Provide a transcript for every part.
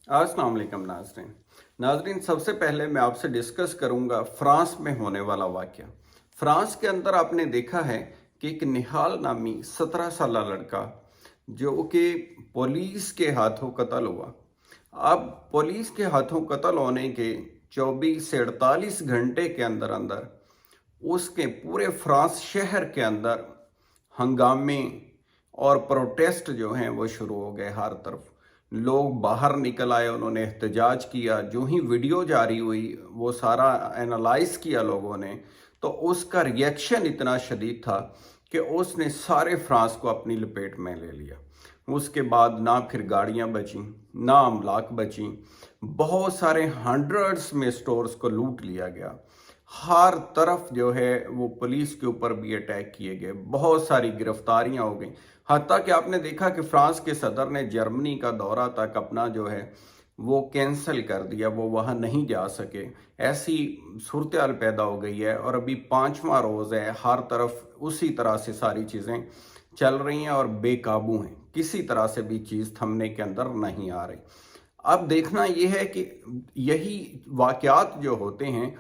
अस्सलाम वालेकुम नाज़रीन, सबसे पहले मैं आपसे डिस्कस करूंगा फ्रांस में होने वाला वाक़या। फ्रांस के अंदर आपने देखा है कि एक निहाल नामी 17 साल लड़का जो कि पुलिस के हाथों कत्ल हुआ। अब पुलिस के हाथों कत्ल होने के 24 से 48 घंटे के अंदर अंदर उसके पूरे फ्रांस शहर के अंदर हंगामे और प्रोटेस्ट जो हैं वो शुरू हो गए। हर तरफ लोग बाहर निकल आए, उन्होंने एहतजाज किया। जो ही वीडियो जारी हुई वो सारा एनालाइज किया लोगों ने, तो उसका रिएक्शन इतना शदीद था कि उसने सारे फ्रांस को अपनी लपेट में ले लिया। उसके बाद ना फिर गाड़ियां बची, ना अमलाक बची। बहुत सारे हंड्रेड्स में स्टोर्स को लूट लिया गया। हर तरफ जो है वो पुलिस के ऊपर भी अटैक किए गए, बहुत सारी गिरफ्तारियां हो गई। हत्ता कि आपने देखा कि फ्रांस के सदर ने जर्मनी का दौरा तक अपना जो है वो कैंसिल कर दिया, वो वहाँ नहीं जा सके। ऐसी सूरत हाल पैदा हो गई है और अभी 5वां रोज़ है, हर तरफ उसी तरह से सारी चीज़ें चल रही हैं और बेकाबू हैं। किसी तरह से भी चीज़ थमने के अंदर नहीं आ रही। अब देखना यह है कि यही वाक़यात जो होते हैं,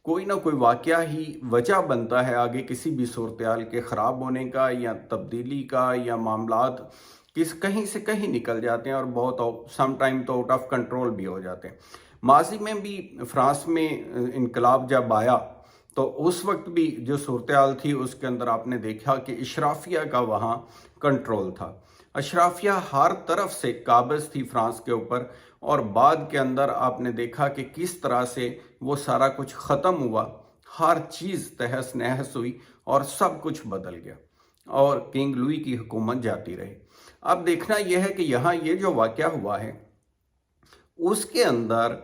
कोई ना कोई वाक़या ही वजह बनता है आगे किसी भी सूरत-ए-हाल के ख़राब होने का या तब्दीली का, या मामलात कहीं से कहीं निकल जाते हैं और बहुत सम टाइम तो आउट ऑफ कंट्रोल भी हो जाते हैं। माजी में भी फ्रांस में इनकलाब जब आया तो उस वक्त भी जो सूरत-ए-हाल थी उसके अंदर आपने देखा कि इशराफिया का वहाँ कंट्रोल था। अशराफिया हर तरफ से काबिज थी फ्रांस के ऊपर, और बाद के अंदर आपने देखा कि किस तरह से वो सारा कुछ ख़त्म हुआ। हर चीज़ तहस नहस हुई और सब कुछ बदल गया और किंग लुई की हुकूमत जाती रही। अब देखना यह है कि यहाँ ये जो वाक़या हुआ है उसके अंदर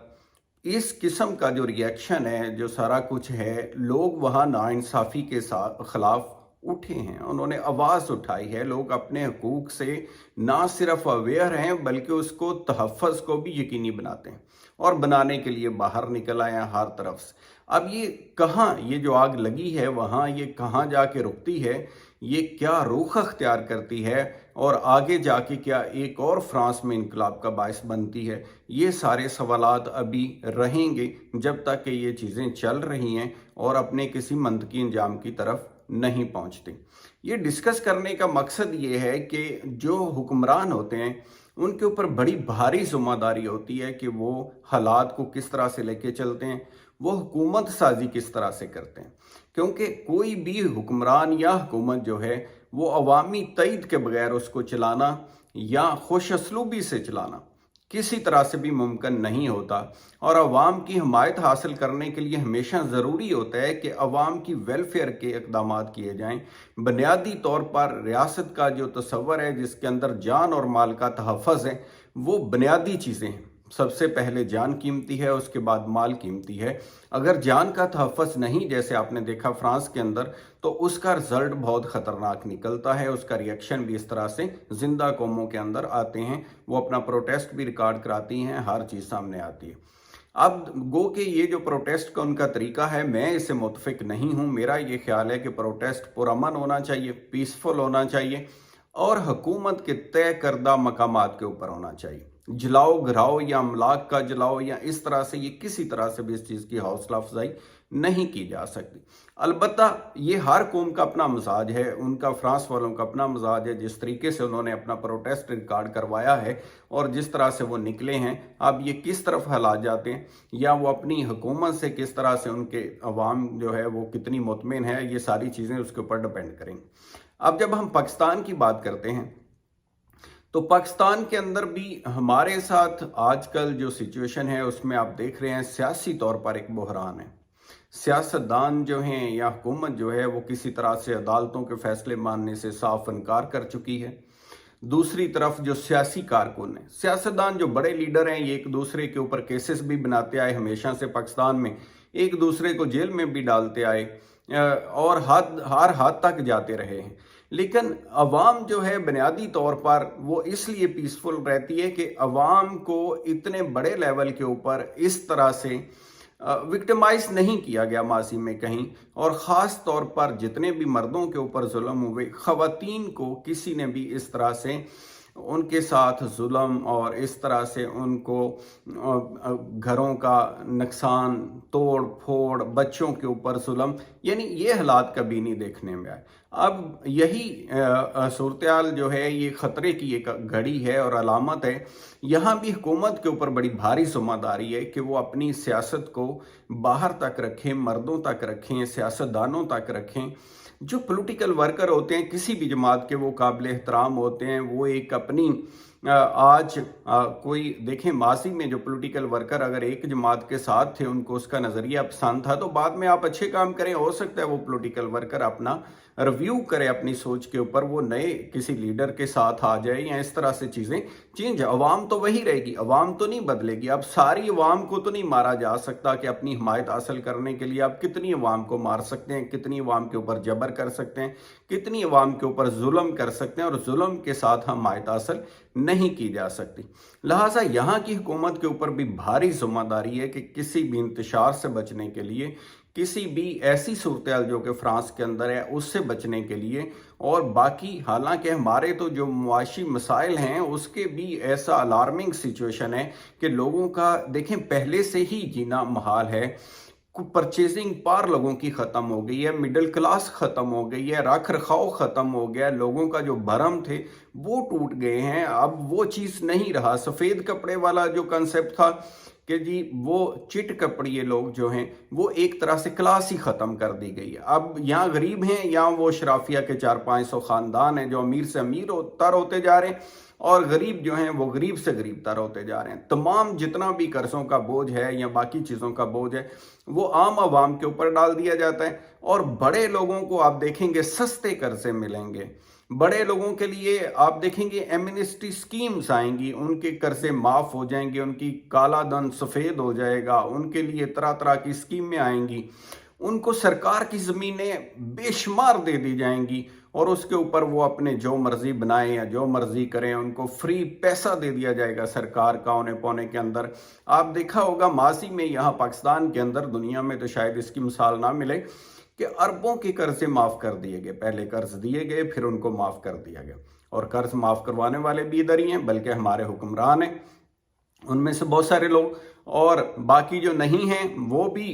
इस किस्म का जो रिएक्शन है, जो सारा कुछ है, लोग वहाँ नाइंसाफ़ी के साथ ख़िलाफ़ उठे हैं, उन्होंने आवाज़ उठाई है। लोग अपने हकूक़ से ना सिर्फ अवेयर हैं बल्कि उसको तहफ़्फ़ुज़ को भी यकीनी बनाते हैं और बनाने के लिए बाहर निकल आए हैं हर तरफ से। अब ये कहाँ, ये जो आग लगी है वहाँ, ये कहाँ जाके रुकती है, ये क्या रुख अख्तियार करती है और आगे जाके क्या एक और फ्रांस में इनकलाब का बायस बनती है, ये सारे सवालात अभी रहेंगे जब तक कि ये चीज़ें चल रही हैं और अपने किसी मंतकी अंजाम की तरफ नहीं पहुंचती। ये डिस्कस करने का मकसद ये है कि जो हुक्मरान होते हैं उनके ऊपर बड़ी भारी जिम्मेदारी होती है कि वो हालात को किस तरह से लेके चलते हैं, वो हुकूमत साजी किस तरह से करते हैं। क्योंकि कोई भी हुक्मरान या हुकूमत जो है वो अवामी तईद के बगैर उसको चलाना या खुश असलूबी से चलाना किसी तरह से भी मुमकिन नहीं होता। और अवाम की हमायत हासिल करने के लिए हमेशा ज़रूरी होता है कि अवाम की वेलफेयर के इक़दाम किए जाएँ। बुनियादी तौर पर रियासत का जो तस्वर है जिसके अंदर जान और माल का तहफ़्फ़ुज़ है, वो बुनियादी चीज़ें हैं। सबसे पहले जान कीमती है, उसके बाद माल कीमती है। अगर जान का तहफ़्फ़ुज़ नहीं, जैसे आपने देखा फ्रांस के अंदर, तो उसका रिज़ल्ट बहुत ख़तरनाक निकलता है। उसका रिएक्शन भी इस तरह से ज़िंदा कौमों के अंदर आते हैं, वो अपना प्रोटेस्ट भी रिकॉर्ड कराती हैं, हर चीज़ सामने आती है। अब गो कि ये जो प्रोटेस्ट का उनका तरीका है, मैं इससे मुतफ़िक नहीं हूँ। मेरा ये ख्याल है कि प्रोटेस्ट पुरअमन होना चाहिए, पीसफुल होना चाहिए और हुकूमत के तय करदा मकामात के ऊपर होना चाहिए। जलाओ घराओ या अमलाक का जलाओ या इस तरह से, ये किसी तरह से भी इस चीज़ की हौसला अफजाई नहीं की जा सकती। अलबत्ता ये हर कौम का अपना मिजाज है, उनका फ्रांस वालों का अपना मिजाज है। जिस तरीके से उन्होंने अपना प्रोटेस्ट रिकॉर्ड करवाया है और जिस तरह से वो निकले हैं, अब ये किस तरफ हालात जाते हैं या वो अपनी हुकूमत से किस तरह से, उनके अवाम जो है वो कितनी मुतमिन है, ये सारी चीज़ें उसके ऊपर डिपेंड करेंगी। अब जब हम पाकिस्तान की बात करते हैं तो पाकिस्तान के अंदर भी हमारे साथ आजकल जो सिचुएशन है उसमें आप देख रहे हैं सियासी तौर पर एक बहरान है। सियासतदान जो हैं या हुकूमत जो है वो किसी तरह से अदालतों के फैसले मानने से साफ इनकार कर चुकी है। दूसरी तरफ जो सियासी कारकुन हैं, सियासतदान जो बड़े लीडर हैं, ये एक दूसरे के ऊपर केसेस भी बनाते आए हमेशा से पाकिस्तान में, एक दूसरे को जेल में भी डालते आए और हर हद तक जाते रहे हैं। लेकिन अवाम जो है बुनियादी तौर पर वो इसलिए पीसफुल रहती है कि अवाम को इतने बड़े लेवल के ऊपर इस तरह से विक्टिमाइज नहीं किया गया माजी में कहीं, और ख़ास तौर पर जितने भी मर्दों के ऊपर जुल्म हुए, ख़वातीन को किसी ने भी इस तरह से उनके साथ जुल्म और इस तरह से उनको घरों का नुकसान, तोड़ फोड़, बच्चों के ऊपर जुल्म, यानी ये हालात कभी नहीं देखने में आए। अब यही सूरत जो है ये ख़तरे की एक घड़ी है और अलामत है। यहाँ भी हुकूमत के ऊपर बड़ी भारी ज़िम्मेदारी है कि वो अपनी सियासत को बाहर तक रखें, मर्दों तक रखें, सियासतदानों तक रखें। जो पॉलिटिकल वर्कर होते हैं किसी भी जमात के, वो काबिल एहतराम होते हैं। वो एक अपनी आज कोई देखें, माजी में जो पॉलिटिकल वर्कर अगर एक जमात के साथ थे, उनको उसका नज़रिया पसंद था, तो बाद में आप अच्छे काम करें, हो सकता है वो पॉलिटिकल वर्कर अपना रिव्यू करे अपनी सोच के ऊपर, वो नए किसी लीडर के साथ आ जाए या इस तरह से चीज़ें चेंज। अवाम तो वही रहेगी, अवाम तो नहीं बदलेगी। अब सारी अवाम को तो नहीं मारा जा सकता कि अपनी हिमायत हासिल करने के लिए आप कितनी अवाम को मार सकते हैं, कितनी अवाम के ऊपर जबर कर सकते हैं, कितनी अवाम के ऊपर जुल्म कर सकते हैं, और जुल्म के साथ हिमायत हासिल नहीं की जा सकती। लिहाजा यहाँ की हुकूमत के ऊपर भी भारी जिम्मेदारी है कि किसी भी इंतशार से बचने के लिए, किसी भी ऐसी सूरत जो कि फ्रांस के अंदर है उससे बचने के लिए, और बाकी हालांकि हमारे तो जो मुआशी मसाइल हैं उसके भी ऐसा अलार्मिंग सिचुएशन है कि लोगों का देखें पहले से ही जीना महाल है। परचेजिंग पार लोगों की ख़त्म हो गई है, मिडिल क्लास ख़त्म हो गई है, रख रखाव ख़त्म हो गया, लोगों का जो भरम थे वो टूट गए हैं। अब वो चीज़ नहीं रहा। सफ़ेद कपड़े वाला जो कंसेप्ट था कि जी वो चिट कपड़िए लोग जो हैं वो एक तरह से क्लास ही ख़त्म कर दी गई है। अब यहाँ गरीब हैं, यहाँ वो शराफिया के 400-500 ख़ानदान हैं जो अमीर से अमीर तर होते जा रहे हैं, और गरीब जो हैं वो गरीब से गरीब तर होते जा रहे हैं। तमाम जितना भी कर्ज़ों का बोझ है या बाकी चीज़ों का बोझ है वो आम आवाम के ऊपर डाल दिया जाता है, और बड़े लोगों को आप देखेंगे सस्ते कर्जे मिलेंगे। बड़े लोगों के लिए आप देखेंगे एमनेस्टी स्कीम्स आएंगी, उनके कर्जे माफ़ हो जाएंगे, उनकी काला धन सफ़ेद हो जाएगा, उनके लिए तरह तरह की स्कीमें आएंगी, उनको सरकार की ज़मीनें बेशुमार दे दी जाएंगी, और उसके ऊपर वो अपने जो मर्जी बनाएं या जो मर्जी करें, उनको फ्री पैसा दे दिया जाएगा सरकार का औने पौने के अंदर। आप देखा होगा माजी में यहाँ पाकिस्तान के अंदर, दुनिया में तो शायद इसकी मिसाल ना मिले, कि अरबों के कर्जे माफ़ कर दिए गए। पहले कर्ज दिए गए फिर उनको माफ़ कर दिया गया, और कर्ज माफ़ करवाने वाले भी इधर ही हैं, बल्कि हमारे हुक्मरान हैं उनमें से बहुत सारे लोग, और बाकी जो नहीं हैं वो भी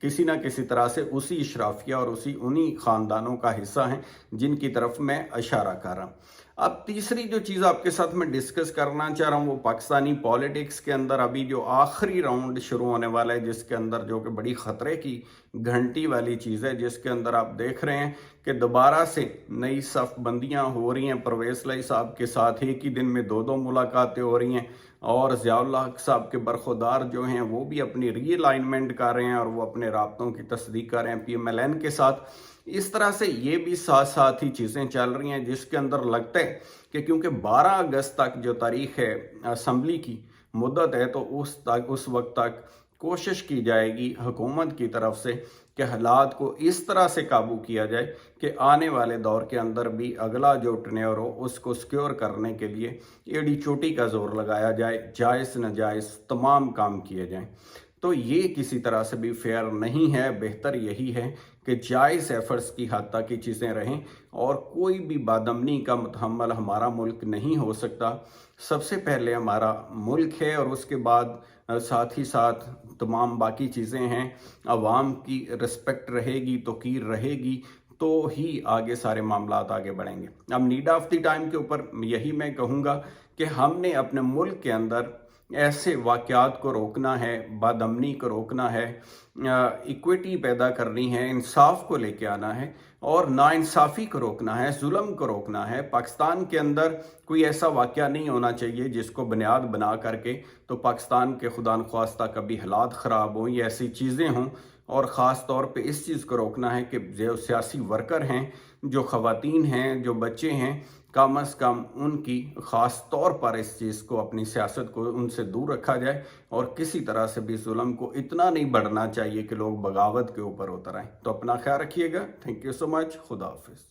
किसी ना किसी तरह से उसी इशराफिया और उन्हीं ख़ानदानों का हिस्सा हैं जिनकी तरफ मैं इशारा कर रहा हूँ। अब तीसरी जो चीज़ आपके साथ मैं डिस्कस करना चाह रहा हूँ वो पाकिस्तानी पॉलिटिक्स के अंदर अभी जो आखिरी राउंड शुरू होने वाला है, जिसके अंदर जो कि बड़ी ख़तरे की घंटी वाली चीज़ है, जिसके अंदर आप देख रहे हैं कि दोबारा से नई सफ बंदियाँ हो रही हैं। परवेज़ लाई साहब के साथ एक ही दिन में 2-2 मुलाकातें हो रही हैं, और ज़ियाउल्लाह हक साहब के बरखुरदार जो हैं वो भी अपनी रीअलाइनमेंट कर रहे हैं, और वो अपने राब्तों की तस्दीक कर रहे हैं PMLN के साथ। इस तरह से ये भी साथ साथ ही चीज़ें चल रही हैं, जिसके अंदर लगता है कि क्योंकि 12 अगस्त तक जो तारीख है असम्बली की मुद्दत है, तो उस वक्त तक कोशिश की जाएगी हुकूमत की तरफ से कि हालात को इस तरह से काबू किया जाए कि आने वाले दौर के अंदर भी अगला जो टेन्योर हो उसको सिक्योर करने के लिए एड़ी चोटी का जोर लगाया जाए, जायज़ नाजायज़ तमाम काम किए जाएं। तो ये किसी तरह से भी फेयर नहीं है। बेहतर यही है कि जायज़ एफर्ट्स की हद तक की चीज़ें रहें, और कोई भी बादमनी का मुतहम्मल हमारा मुल्क नहीं हो सकता। सबसे पहले हमारा मुल्क है, और उसके बाद साथ ही साथ तमाम बाकी चीज़ें हैं। अवाम की रिस्पेक्ट रहेगी, तौक़ीर रहेगी, तो ही आगे सारे मामलात आगे बढ़ेंगे। अब नीड ऑफ द टाइम के ऊपर यही मैं कहूँगा कि हमने अपने मुल्क के अंदर ऐसे वाक़यात को रोकना है, बदअमनी को रोकना है, इक्विटी पैदा करनी है, इंसाफ को लेके आना है, और नाइंसाफ़ी को रोकना है, जुल्म को रोकना है। पाकिस्तान के अंदर कोई ऐसा वाक़या नहीं होना चाहिए जिसको बुनियाद बना करके तो पाकिस्तान के खुदा न ख्वास्ता कभी हालात ख़राब हों या ऐसी चीज़ें हों। और ख़ास तौर पे इस चीज़ को रोकना है कि जो सियासी वर्कर हैं, जो ख़वातीन हैं, जो बच्चे हैं, कम अज़ कम उनकी ख़ास तौर पर इस चीज़ को, अपनी सियासत को उनसे दूर रखा जाए, और किसी तरह से भी जुल्म को इतना नहीं बढ़ना चाहिए कि लोग बगावत के ऊपर उतर आएँ। तो अपना ख्याल रखिएगा। Thank you so much. खुदा हाफिज़।